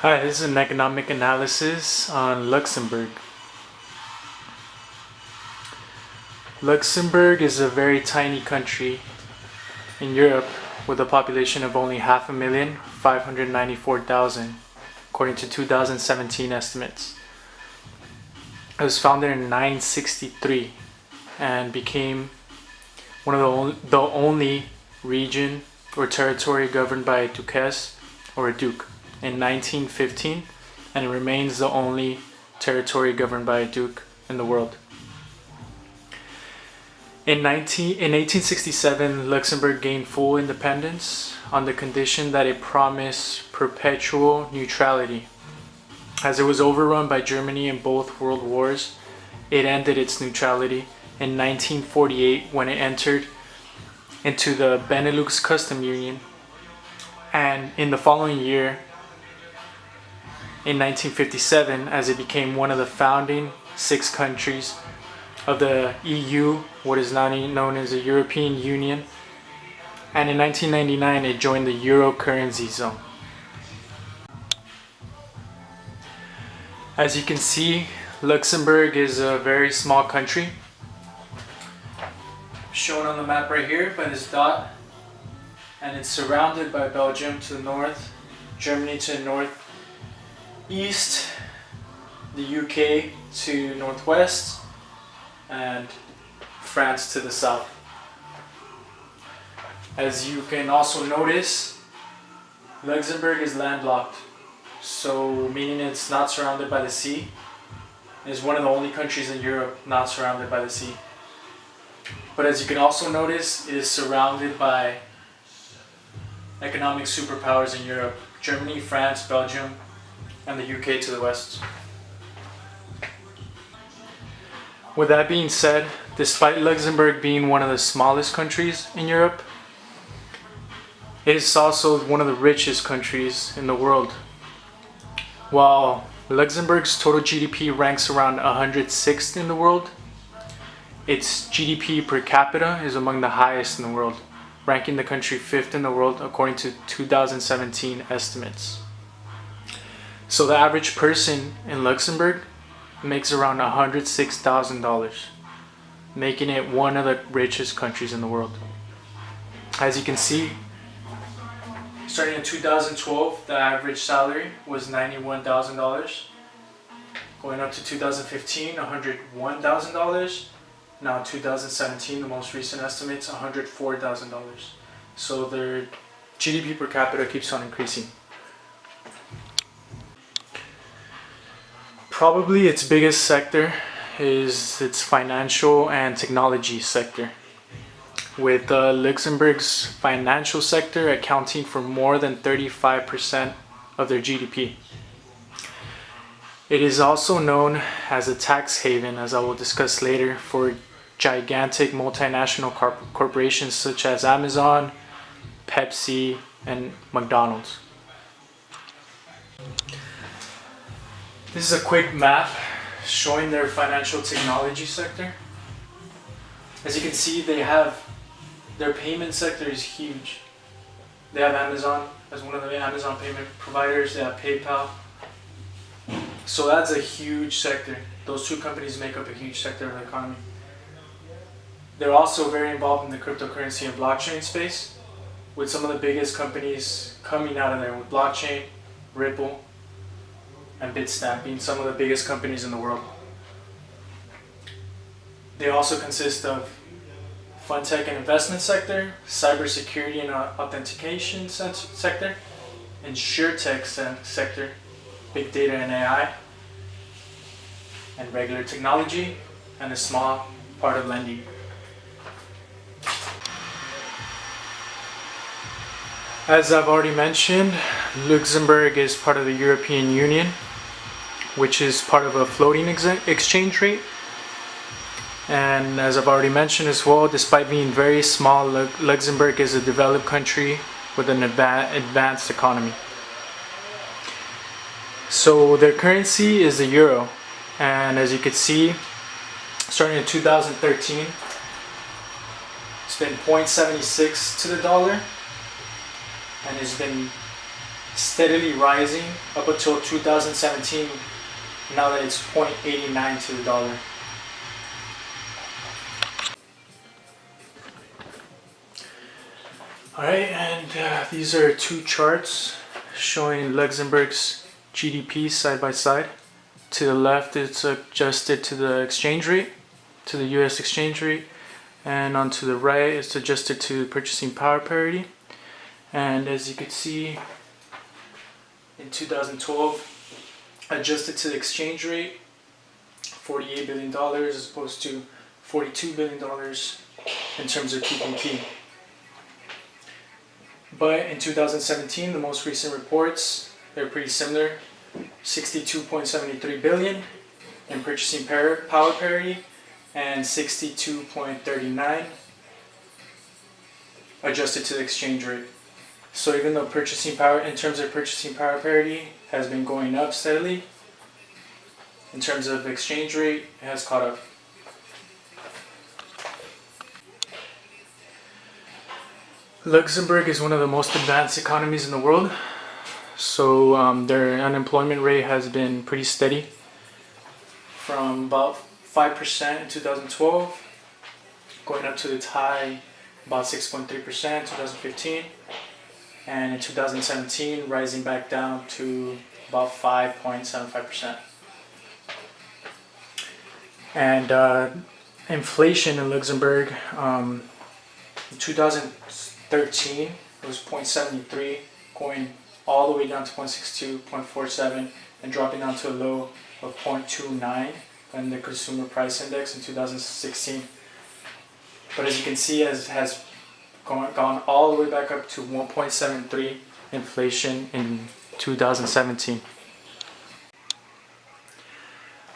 Hi, this is an economic analysis on Luxembourg. Luxembourg is a very tiny country in Europe with a population of only 594,000 according to 2017 estimates. It was founded in 963 and became one of the only region or territory governed by a duchess or a duke in 1915, and it remains the only territory governed by a duke in the world. In 1867, Luxembourg gained full independence on the condition that it promised perpetual neutrality. As it was overrun by Germany in both world wars, it ended its neutrality in 1948 when it entered into the Benelux Custom Union, and in the following year, in 1957, as it became one of the founding 6 countries of the EU, what is now known as the European Union, and in 1999 it joined the Euro currency zone. As you can see, Luxembourg is a very small country, shown on the map right here by this dot, and it's surrounded by Belgium to the north, Germany to the northeast, the UK to northwest, and France to the south. As you can also notice, Luxembourg is landlocked, so meaning it's not surrounded by the sea. It's one of the only countries in Europe not surrounded by the sea. But as you can also notice, it is surrounded by economic superpowers in Europe: Germany, France, Belgium, and the UK to the west. With that being said, despite Luxembourg being one of the smallest countries in Europe, it is also one of the richest countries in the world. While Luxembourg's total GDP ranks around 106th in the world, its GDP per capita is among the highest in the world, ranking the country 5th in the world according to 2017 estimates. So the average person in Luxembourg makes around $106,000, making it one of the richest countries in the world. As you can see, starting in 2012, the average salary was $91,000, going up to 2015, $101,000. Now 2017, the most recent estimates, $104,000. So their GDP per capita keeps on increasing. Probably its biggest sector is its financial and technology sector, with Luxembourg's financial sector accounting for more than 35% of their GDP. It is also known as a tax haven, as I will discuss later, for gigantic multinational corporations such as Amazon, Pepsi, and McDonald's. This is a quick map showing their financial technology sector. As you can see, their payment sector is huge. They have Amazon as one of the Amazon payment providers. They have PayPal. So that's a huge sector. Those 2 companies make up a huge sector of the economy. They're also very involved in the cryptocurrency and blockchain space, with some of the biggest companies coming out of there, with blockchain, Ripple, and Bitstamp being some of the biggest companies in the world. They also consist of fintech and investment sector, cybersecurity and authentication sector, insurtech sector, big data and AI, and regular technology, and a small part of lending. As I've already mentioned, Luxembourg is part of the European Union, which is part of a floating exchange rate. And as I've already mentioned as well, despite being very small, Luxembourg is a developed country with an advanced economy. So their currency is the euro, and as you can see, starting in 2013, it's been 0.76 to the dollar, and it's been steadily rising up until 2017, now that it's 0.89 to the dollar. Alright, and these are two charts showing Luxembourg's GDP side by side. To the left, it's adjusted to the exchange rate, to the US exchange rate, and onto the right, it's adjusted to purchasing power parity. And as you can see, in 2012, adjusted to the exchange rate, $48 billion as opposed to $42 billion in terms of PPP. But in 2017, the most recent reports, they're pretty similar. 62.73 billion in purchasing power parity and 62.39 adjusted to the exchange rate. So even though purchasing power, in terms of purchasing power parity, has been going up steadily, in terms of exchange rate, it has caught up. Luxembourg is one of the most advanced economies in the world, so their unemployment rate has been pretty steady from about 5% in 2012, going up to its high about 6.3% in 2015, and in 2017 rising back down to about 5.75%. And inflation in Luxembourg, in 2013 it was 0.73, going all the way down to 0.62, 0.47, and dropping down to a low of 0.29 in the consumer price index in 2016. But as you can see, it has gone all the way back up to 1.73 inflation in 2017.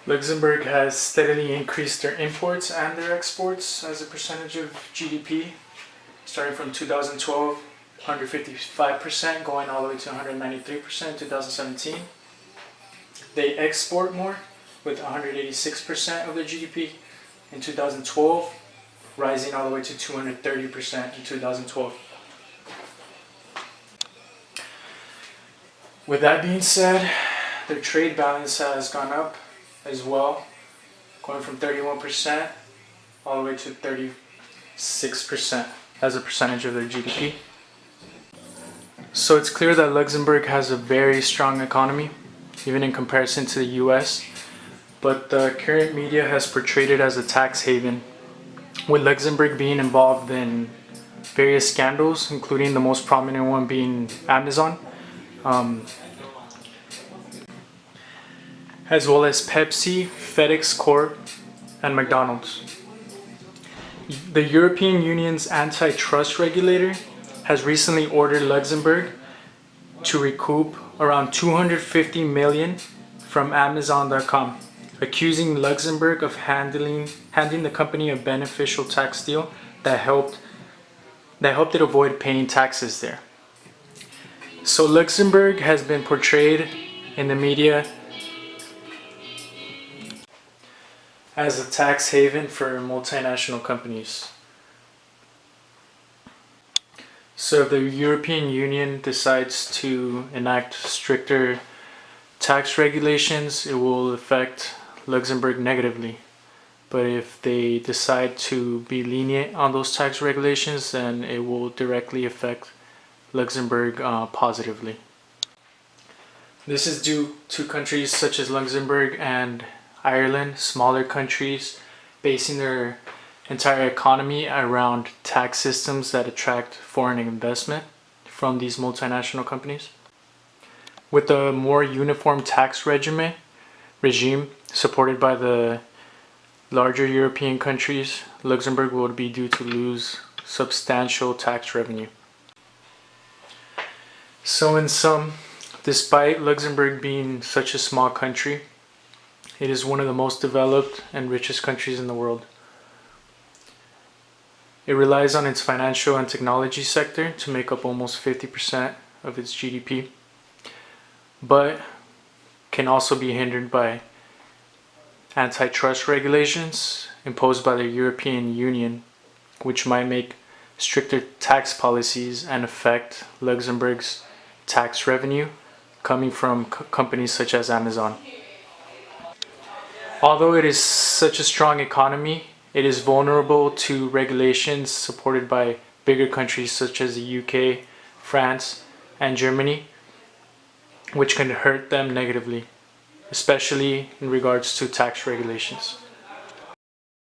Luxembourg has steadily increased their imports and their exports as a percentage of GDP, starting from 2012, 155%, going all the way to 193% in 2017. They export more, with 186% of their GDP in 2012, rising all the way to 230% in 2012. With that being said, their trade balance has gone up as well, going from 31% all the way to 36% as a percentage of their GDP. So it's clear that Luxembourg has a very strong economy, even in comparison to the US, but the current media has portrayed it as a tax haven, with Luxembourg being involved in various scandals, including the most prominent one being Amazon, as well as Pepsi, FedEx Corp, and McDonald's. The European Union's antitrust regulator has recently ordered Luxembourg to recoup around 250 million from Amazon.com, accusing Luxembourg of handing the company a beneficial tax deal that helped it avoid paying taxes there. So Luxembourg has been portrayed in the media as a tax haven for multinational companies. So if the European Union decides to enact stricter tax regulations, it will affect Luxembourg negatively. But if they decide to be lenient on those tax regulations, then it will directly affect Luxembourg positively. This is due to countries such as Luxembourg and Ireland, smaller countries, basing their entire economy around tax systems that attract foreign investment from these multinational companies. With a more uniform tax regime supported by the larger European countries, Luxembourg will be due to lose substantial tax revenue. So in sum, despite Luxembourg being such a small country, it is one of the most developed and richest countries in the world. It relies on its financial and technology sector to make up almost 50% of its GDP, but can also be hindered by antitrust regulations imposed by the European Union, which might make stricter tax policies and affect Luxembourg's tax revenue coming from companies such as Amazon. Although it is such a strong economy, it is vulnerable to regulations supported by bigger countries such as the UK, France, and Germany, which can hurt them negatively, especially in regards to tax regulations.